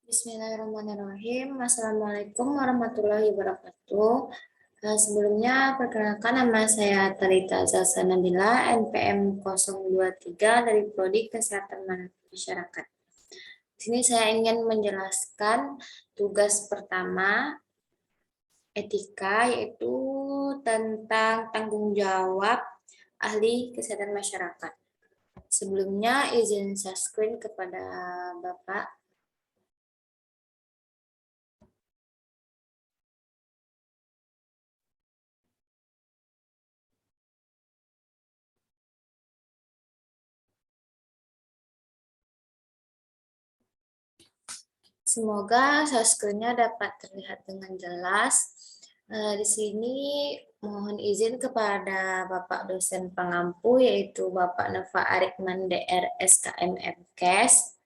Bismillahirrahmanirrahim. Assalamualaikum warahmatullahi wabarakatuh. Sebelumnya, perkenalkan nama saya Talita Zalsa Nabila, NPM 023 dari Prodi Kesehatan Masyarakat. Di sini saya ingin menjelaskan tugas pertama etika, yaitu tentang tanggung jawab ahli kesehatan masyarakat. Sebelumnya, izin share screen kepada Bapak. Semoga screen-nya dapat terlihat dengan jelas. Di sini mohon izin kepada Bapak dosen pengampu, yaitu Bapak Nova Arikman DR SKM MKes.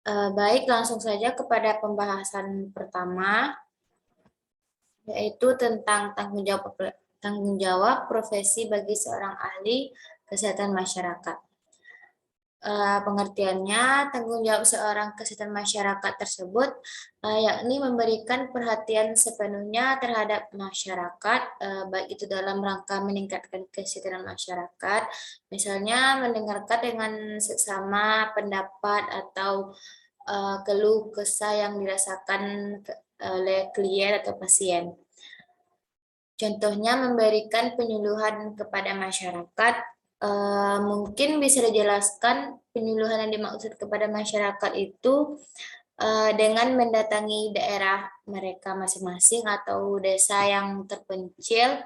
Baik, langsung saja kepada pembahasan pertama, yaitu tentang tanggung jawab profesi bagi seorang ahli kesehatan masyarakat. Pengertiannya, tanggung jawab seorang kesehatan masyarakat tersebut yakni memberikan perhatian sepenuhnya terhadap masyarakat, baik itu dalam rangka meningkatkan kesejahteraan masyarakat, misalnya mendengarkan dengan seksama pendapat atau keluh kesah yang dirasakan oleh klien atau pasien. Contohnya memberikan penyuluhan kepada masyarakat. Mungkin bisa dijelaskan penyuluhan yang dimaksud kepada masyarakat itu dengan mendatangi daerah mereka masing-masing atau desa yang terpencil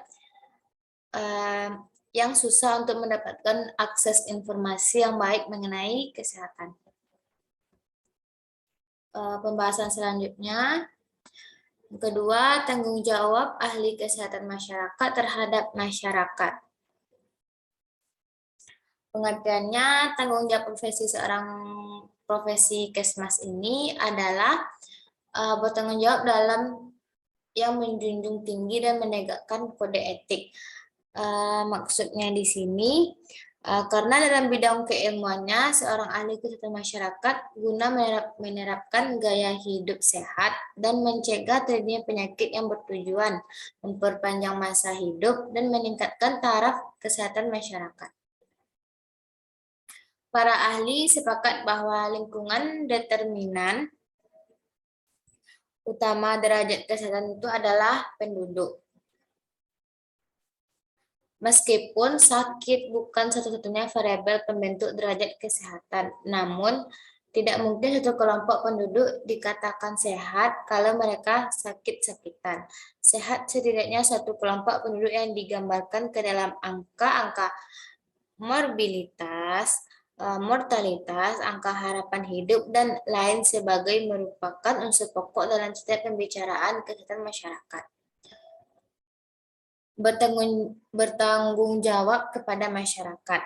yang susah untuk mendapatkan akses informasi yang baik mengenai kesehatan. Pembahasan selanjutnya, yang kedua, tanggung jawab ahli kesehatan masyarakat terhadap masyarakat. Pengertiannya, tanggung jawab profesi kesmas ini adalah bertanggung jawab dalam yang menjunjung tinggi dan menegakkan kode etik. Maksudnya di sini, karena dalam bidang keilmuannya, seorang ahli kesehatan masyarakat guna menerapkan gaya hidup sehat dan mencegah terjadinya penyakit yang bertujuan memperpanjang masa hidup dan meningkatkan taraf kesehatan masyarakat. Para ahli sepakat bahwa lingkungan determinan utama derajat kesehatan itu adalah penduduk. Meskipun sakit bukan satu-satunya variabel pembentuk derajat kesehatan, namun tidak mungkin satu kelompok penduduk dikatakan sehat kalau mereka sakit-sakitan. Sehat setidaknya satu kelompok penduduk yang digambarkan ke dalam angka-angka mortalitas, angka harapan hidup, dan lain sebagai merupakan unsur pokok dalam setiap pembicaraan kesehatan masyarakat. Bertanggung jawab kepada masyarakat.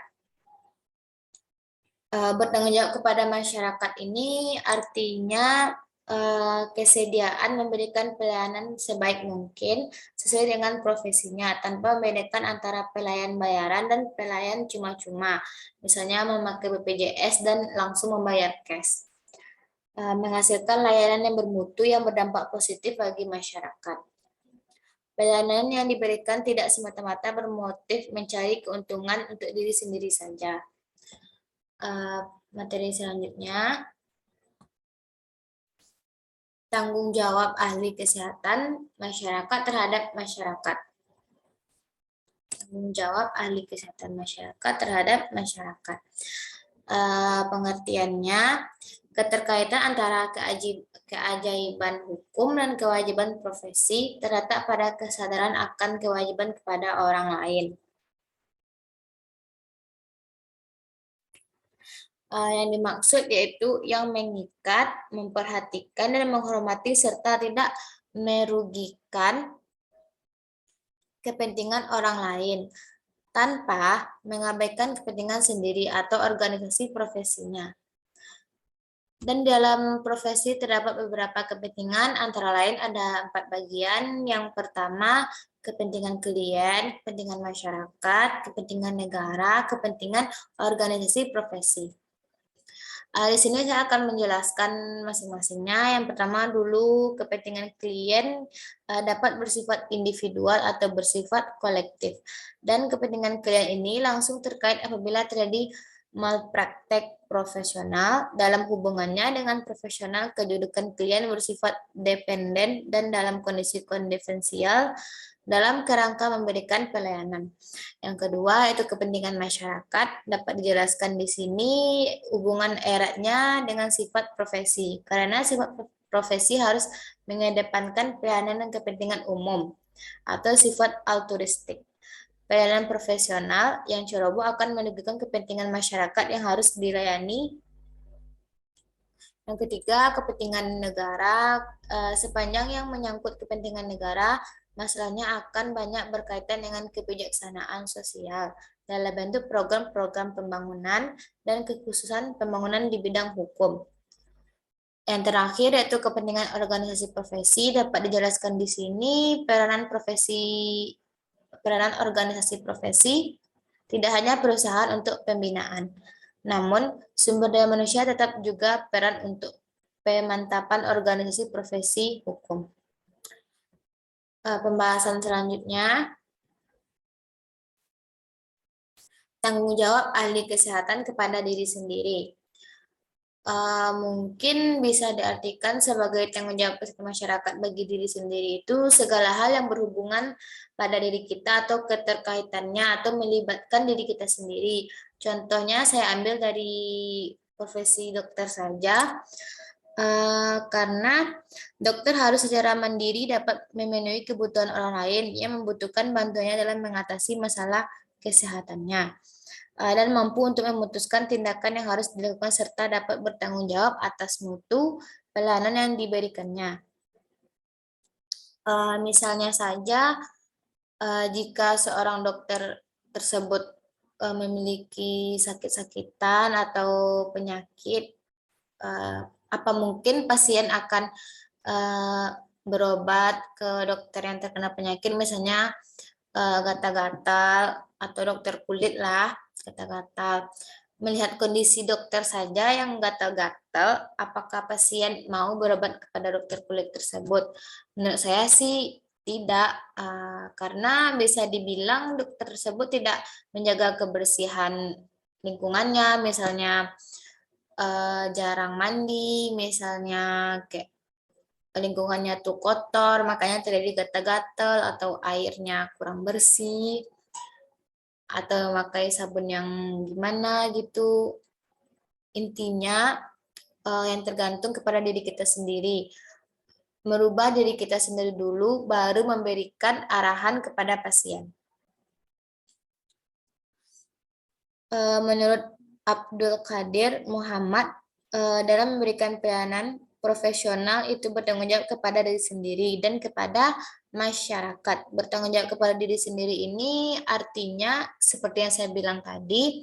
Bertanggung jawab kepada masyarakat ini artinya kesediaan memberikan pelayanan sebaik mungkin sesuai dengan profesinya tanpa membedakan antara pelayan bayaran dan pelayan cuma-cuma, misalnya memakai BPJS dan langsung membayar cash. Menghasilkan layanan yang bermutu yang berdampak positif bagi masyarakat. Pelayanan yang diberikan tidak semata-mata bermotif mencari keuntungan untuk diri sendiri saja. Materi selanjutnya, tanggung jawab ahli kesehatan masyarakat terhadap masyarakat. Tanggung jawab ahli kesehatan masyarakat terhadap masyarakat. Pengertiannya, keterkaitan antara keajaiban hukum dan kewajiban profesi terletak pada kesadaran akan kewajiban kepada orang lain. Yang dimaksud yaitu yang mengikat, memperhatikan, dan menghormati serta tidak merugikan kepentingan orang lain tanpa mengabaikan kepentingan sendiri atau organisasi profesinya. Dan dalam profesi terdapat beberapa kepentingan, antara lain ada 4 bagian. Yang pertama, kepentingan klien, kepentingan masyarakat, kepentingan negara, kepentingan organisasi profesi. Di sini saya akan menjelaskan masing-masingnya. Yang pertama dulu kepentingan klien dapat bersifat individual atau bersifat kolektif. Dan kepentingan klien ini langsung terkait apabila terjadi malpraktek profesional dalam hubungannya dengan profesional, kedudukan klien bersifat dependen dan dalam kondisi konfidensial dalam kerangka memberikan pelayanan. Yang kedua itu kepentingan masyarakat, dapat dijelaskan di sini hubungan eratnya dengan sifat profesi. Karena sifat profesi harus mengedepankan pelayanan dan kepentingan umum atau sifat altruistik. Pelayanan profesional yang ceroboh akan menunjukkan kepentingan masyarakat yang harus dilayani. Yang ketiga, kepentingan negara. Sepanjang yang menyangkut kepentingan negara, masalahnya akan banyak berkaitan dengan kebijaksanaan sosial dalam bentuk program-program pembangunan dan kekhususan pembangunan di bidang hukum. Yang terakhir yaitu kepentingan organisasi profesi, dapat dijelaskan di sini peranan organisasi profesi tidak hanya perusahaan untuk pembinaan, namun sumber daya manusia tetap juga peran untuk pemantapan organisasi profesi hukum. Pembahasan selanjutnya, tanggung jawab ahli kesehatan kepada diri sendiri. Mungkin bisa diartikan sebagai tanggung jawab masyarakat bagi diri sendiri itu segala hal yang berhubungan pada diri kita atau keterkaitannya atau melibatkan diri kita sendiri. Contohnya saya ambil dari profesi dokter saja, karena dokter harus secara mandiri dapat memenuhi kebutuhan orang lain yang membutuhkan bantuannya dalam mengatasi masalah kesehatannya dan mampu untuk memutuskan tindakan yang harus dilakukan serta dapat bertanggung jawab atas mutu pelayanan yang diberikannya. Misalnya saja, jika seorang dokter tersebut memiliki sakit-sakitan atau penyakit, apa mungkin pasien akan berobat ke dokter yang terkena penyakit, misalnya gatal-gatal atau dokter kulit lah, gatal-gatal. Melihat kondisi dokter saja yang gatal-gatal, apakah pasien mau berobat kepada dokter kulit tersebut? Menurut saya sih tidak, karena bisa dibilang dokter tersebut tidak menjaga kebersihan lingkungannya, misalnya jarang mandi, misalnya kayak lingkungannya tuh kotor, makanya terjadi gatal-gatal atau airnya kurang bersih atau memakai sabun yang gimana gitu. Intinya yang tergantung kepada diri kita sendiri. Merubah diri kita sendiri dulu, baru memberikan arahan kepada pasien. Menurut Abdul Qadir Muhammad, dalam memberikan pelayanan profesional itu bertanggung jawab kepada diri sendiri dan kepada masyarakat. Bertanggung jawab kepada diri sendiri ini artinya seperti yang saya bilang tadi,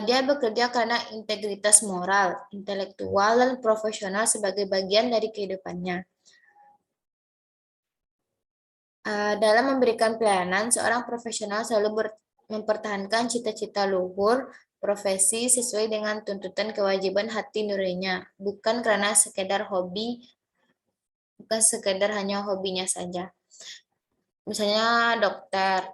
dia bekerja karena integritas moral, intelektual, dan profesional sebagai bagian dari kehidupannya. Dalam memberikan pelayanan, seorang profesional selalu mempertahankan cita-cita luhur profesi sesuai dengan tuntutan kewajiban hati nuraninya, bukan karena sekedar hobi, bukan sekedar hanya hobinya saja. Misalnya dokter,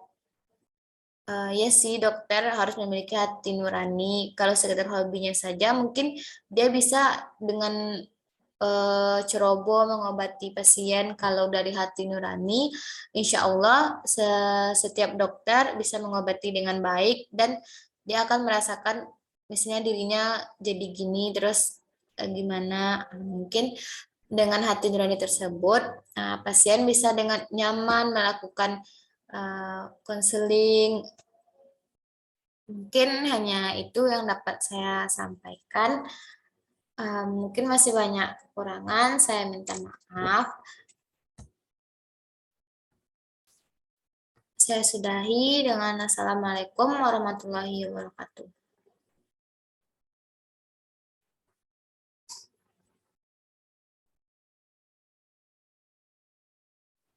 ya sih dokter harus memiliki hati nurani. Kalau sekedar hobinya saja, mungkin dia bisa dengan ceroboh mengobati pasien. Kalau dari hati nurani, insya Allah setiap dokter bisa mengobati dengan baik dan dia akan merasakan misalnya dirinya jadi gini terus gimana. Mungkin dengan hati nurani tersebut pasien bisa dengan nyaman melakukan konseling. Mungkin hanya itu yang dapat saya sampaikan. Mungkin masih banyak kekurangan, saya minta maaf. Saya sudahi dengan Assalamualaikum warahmatullahi wabarakatuh.